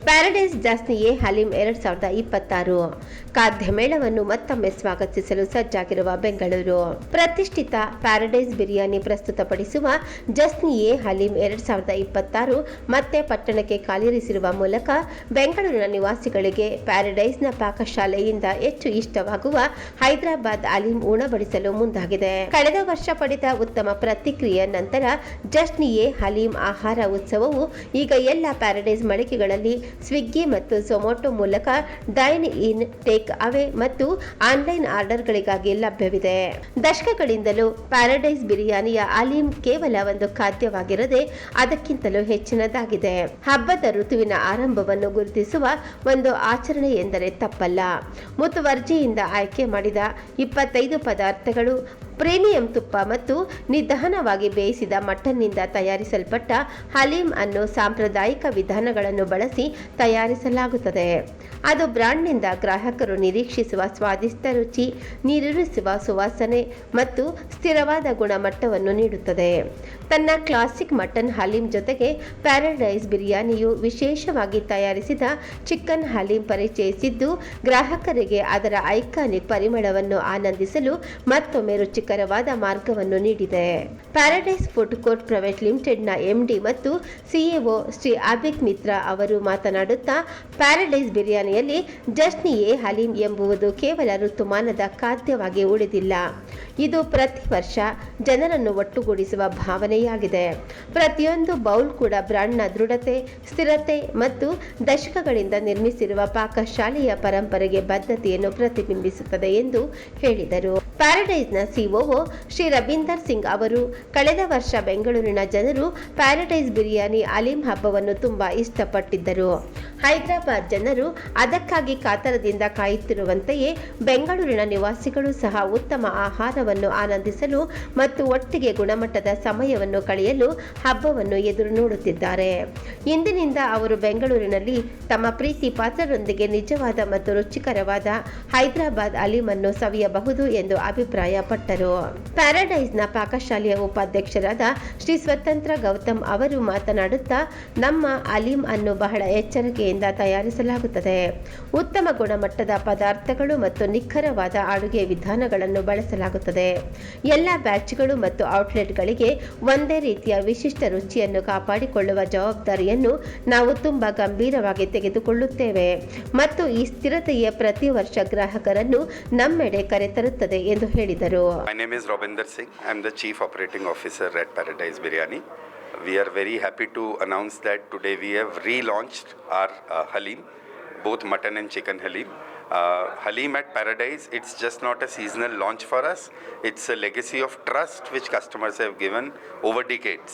Paradise ಜಾಸ್ನಿಯೇ ಹಲೀಂ 2026 ಖಾದ್ಯ ಮೇಳವನ್ನು ಮತ್ತೊಮ್ಮೆ ಸ್ವಾಗತಿಸಲು ಸಜ್ಜಾಗಿರುವ ಬೆಂಗಳೂರು. ಪ್ರತಿಷ್ಠಿತ ಪ್ಯಾರಡೈಸ್ ಬಿರಿಯಾನಿ ಪ್ರಸ್ತುತಪಡಿಸುವ ಜಸ್ನಿಯೇ ಹಲೀಂ 2026 ಮತ್ತೆ ಪಟ್ಟಣಕ್ಕೆ ಕಾಲಿರಿಸಿರುವ ಮೂಲಕ ಬೆಂಗಳೂರಿನ ನಿವಾಸಿಗಳಿಗೆ ಪ್ಯಾರಡೈಸ್ನ ಪಾಕಶಾಲೆಯಿಂದ ಹೆಚ್ಚು ಇಷ್ಟವಾಗುವ ಹೈದರಾಬಾದ್ ಹಲೀಂ ಉಣಬಡಿಸಲು ಮುಂದಾಗಿದೆ. ಕಳೆದ ವರ್ಷ ಪಡೆದ ಉತ್ತಮ ಪ್ರತಿಕ್ರಿಯೆ ನಂತರ ಜಸ್ನಿಯೇ ಹಲೀಂ ಆಹಾರ ಉತ್ಸವವು ಈಗ ಎಲ್ಲ ಪ್ಯಾರಡೈಸ್ ಮಳಿಗೆಗಳಲ್ಲಿ ಸ್ವಿಗ್ಗಿ ಮತ್ತು ಝೊಮ್ಯಾಟೊ ಮೂಲಕ ಡೈನ್ ಇನ್, ಟೇಕ್ ಅವೇ ಮತ್ತು ಆನ್ಲೈನ್ ಆರ್ಡರ್ಗಳಿಗಾಗಿ ಲಭ್ಯವಿದೆ. ದಶಕಗಳಿಂದಲೂ ಪ್ಯಾರಡೈಸ್ ಬಿರಿಯಾನಿಯ ಹಲೀಂ ಕೇವಲ ಒಂದು ಖಾದ್ಯವಾಗಿರದೆ ಅದಕ್ಕಿಂತಲೂ ಹೆಚ್ಚಿನದಾಗಿದೆ. ಹಬ್ಬದ ಋತುವಿನ ಆರಂಭವನ್ನು ಗುರುತಿಸುವ ಒಂದು ಆಚರಣೆ ಎಂದರೆ ತಪ್ಪಲ್ಲ. ಮುತುವರ್ಜಿಯಿಂದ ಆಯ್ಕೆ ಮಾಡಿದ 25 ಪದಾರ್ಥಗಳು, ಪ್ರೀಮಿಯಂ ತುಪ್ಪ ಮತ್ತು ನಿಧಾನವಾಗಿ ಬೇಯಿಸಿದ ಮಟನ್ನಿಂದ ತಯಾರಿಸಲ್ಪಟ್ಟ ಹಲೀಂ ಅನ್ನು ಸಾಂಪ್ರದಾಯಿಕ ವಿಧಾನಗಳನ್ನು ಬಳಸಿ ತಯಾರಿಸಲಾಗುತ್ತದೆ. ಅದು ಬ್ರಾಂಡ್ನಿಂದ ಗ್ರಾಹಕರು ನಿರೀಕ್ಷಿಸುವ ಸ್ವಾದಿಷ್ಟ ರುಚಿ, ನೀರೂರಿಸುವ ಸುವಾಸನೆ ಮತ್ತು ಸ್ಥಿರವಾದ ಗುಣಮಟ್ಟವನ್ನು ನೀಡುತ್ತದೆ. ತನ್ನ ಕ್ಲಾಸಿಕ್ ಮಟನ್ ಹಲೀಂ ಜೊತೆಗೆ ಪ್ಯಾರಡೈಸ್ ಬಿರಿಯಾನಿಯು ವಿಶೇಷವಾಗಿ ತಯಾರಿಸಿದ ಚಿಕನ್ ಹಲೀಂ ಪರಿಚಯಿಸಿದ್ದು, ಗ್ರಾಹಕರಿಗೆ ಅದರ ಐಕಾನಿಕ್ ಪರಿಮಳವನ್ನು ಆನಂದಿಸಲು ಮತ್ತೊಮ್ಮೆ ರುಚಿಕರವಾದ ಮಾರ್ಗವನ್ನು ನೀಡಿದೆ. ಪ್ಯಾರಡೈಸ್ ಫುಡ್ ಕೋರ್ಟ್ ಪ್ರೈವೇಟ್ ಲಿಮಿಟೆಡ್ನ ಎಂಡಿ ಮತ್ತು ಸಿಇಒ ಶ್ರೀ ಅಭಿಕ್ ಮಿತ್ರಾ ಅವರು ಮಾತನಾಡುತ್ತಾ, ಪ್ಯಾರಡೈಸ್ ಬಿರಿಯಾನಿಯಲ್ಲಿ ಜಸ್ನಿಯೇ ಹಲೀಂ ಎಂಬುದು ಕೇವಲ ಋತುಮಾನದ ಖಾದ್ಯವಾಗಿ ಉಳಿದಿಲ್ಲ. ಇದು ಪ್ರತಿ ವರ್ಷ ಜನರನ್ನು ಒಟ್ಟುಗೂಡಿಸುವ ಭಾವನೆಯಾಗಿದೆ. ಪ್ರತಿಯೊಂದು ಬೌಲ್ ಕೂಡ ಬ್ರಾಂಡ್ನ ದೃಢತೆ, ಸ್ಥಿರತೆ ಮತ್ತು ದಶಕಗಳಿಂದ ನಿರ್ಮಿಸಿರುವ ಪಾಕಶಾಲೆಯ ಪರಂಪರೆಗೆ ಬದ್ಧತೆಯನ್ನು ಪ್ರತಿಬಿಂಬಿಸುತ್ತದೆ ಎಂದು ಹೇಳಿದರು. ಪ್ಯಾರಡೈಸ್ನ ಸಿಒಒ ಶ್ರೀ ರಬೀಂದರ್ ಸಿಂಗ್ ಅವರು, ಕಳೆದ ವರ್ಷ ಬೆಂಗಳೂರಿನ ಜನರು ಪ್ಯಾರಡೈಸ್ ಬಿರಿಯಾನಿ ಹಲೀಂ ಹಬ್ಬವನ್ನು ತುಂಬಾ ಇಷ್ಟಪಟ್ಟಿದ್ದರು. ಹೈದರಾಬಾದ್ ಜನರು ಅದಕ್ಕಾಗಿ ಕಾತರದಿಂದ ಕಾಯುತ್ತಿರುವಂತೆಯೇ ಬೆಂಗಳೂರಿನ ನಿವಾಸಿಗಳು ಸಹ ಉತ್ತಮ ಆಹಾರವನ್ನು ಆನಂದಿಸಲು ಮತ್ತು ಒಟ್ಟಿಗೆ ಗುಣಮಟ್ಟದ ಸಮಯವನ್ನು ಕಳೆಯಲು ಹಬ್ಬವನ್ನು ಎದುರು ನೋಡುತ್ತಿದ್ದಾರೆ. ಇಂದಿನಿಂದ ಅವರು ಬೆಂಗಳೂರಿನಲ್ಲಿ ತಮ್ಮ ಪ್ರೀತಿ ಪಾತ್ರರೊಂದಿಗೆ ನಿಜವಾದ ಮತ್ತು ರುಚಿಕರವಾದ ಹೈದರಾಬಾದ್ ಹಲೀಂ ಅನ್ನು ಸವಿಯಬಹುದು ಎಂದು ಅಭಿಪ್ರಾಯಪಟ್ಟರು. ಪ್ಯಾರಡೈಸ್ನ ಪಾಕಶಾಲೆಯ ಉಪಾಧ್ಯಕ್ಷರಾದ ಶ್ರೀ ಸ್ವತಂತ್ರ ಗೌತಮ್ ಅವರು ಮಾತನಾಡುತ್ತಾ, ನಮ್ಮ ಹಲೀಂ ಅನ್ನು ಬಹಳ ಎಚ್ಚರಿಕೆಯಿಂದ ತಯಾರಿಸಲಾಗುತ್ತದೆ. ಉತ್ತಮ ಗುಣಮಟ್ಟದ ಪದಾರ್ಥಗಳು ಮತ್ತು ನಿಖರವಾದ ಅಡುಗೆ ವಿಧಾನಗಳನ್ನು ಬಳಸಲಾಗುತ್ತದೆ. ಎಲ್ಲ ಬ್ಯಾಚ್ಗಳು ಮತ್ತು ಔಟ್ಲೆಟ್ಗಳಿಗೆ ಒಂದೇ ರೀತಿಯ ವಿಶಿಷ್ಟ ರುಚಿಯನ್ನು ಕಾಪಾಡಿಕೊಳ್ಳುವ ಜವಾಬ್ದಾರಿಯನ್ನು ನಾವು ತುಂಬಾ ಗಂಭೀರವಾಗಿ ತೆಗೆದುಕೊಳ್ಳುತ್ತೇವೆ ಮತ್ತು ಈ ಸ್ಥಿರತೆಯ ಪ್ರತಿ ವರ್ಷ ಗ್ರಾಹಕರನ್ನು ನಮ್ಮೆಡೆ ಕರೆತರುತ್ತದೆ ಎಂದು ಹೇಳಿದರು. My name is Rabinder Singh. I am the Chief Operating Officer at Paradise Biryani. We are very happy to announce that today we have relaunched our Haleem, both mutton and chicken Haleem. Haleem at Paradise, it's just not a seasonal launch for us. It's a legacy of trust which customers have given over decades.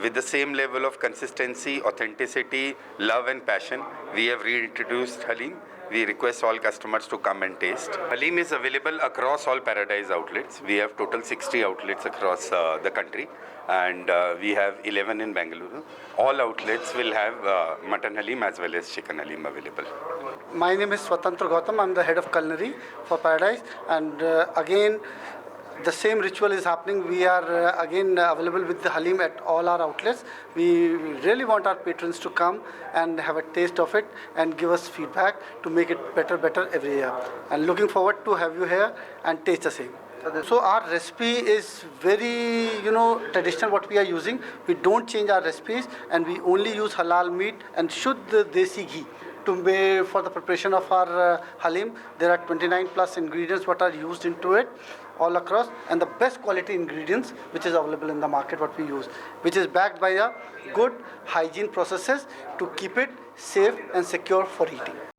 With the same level of consistency, authenticity, love and passion, we have reintroduced Haleem. We request all customers to come and taste. Haleem is available across all Paradise outlets. We have total 60 outlets across the country, and we have 11 in Bengaluru. All outlets will have mutton Haleem as well as chicken Haleem available. My name is Swatantra Gautam. I'm the head of culinary for Paradise, and again the same ritual is happening. We are again available with the Haleem at all our outlets. We really want our patrons to come and have a taste of it and give us feedback to make it better every year. And looking forward to have you here and taste the same. So our recipe is very, traditional what we are using. We don't change our recipes, and we only use halal meat and Shuddh Desi ghee. For the preparation of our Haleem, there are 29 plus ingredients what are used into it all across, and the best quality ingredients which is available in the market what we use, which is backed by a good hygiene processes to keep it safe and secure for eating.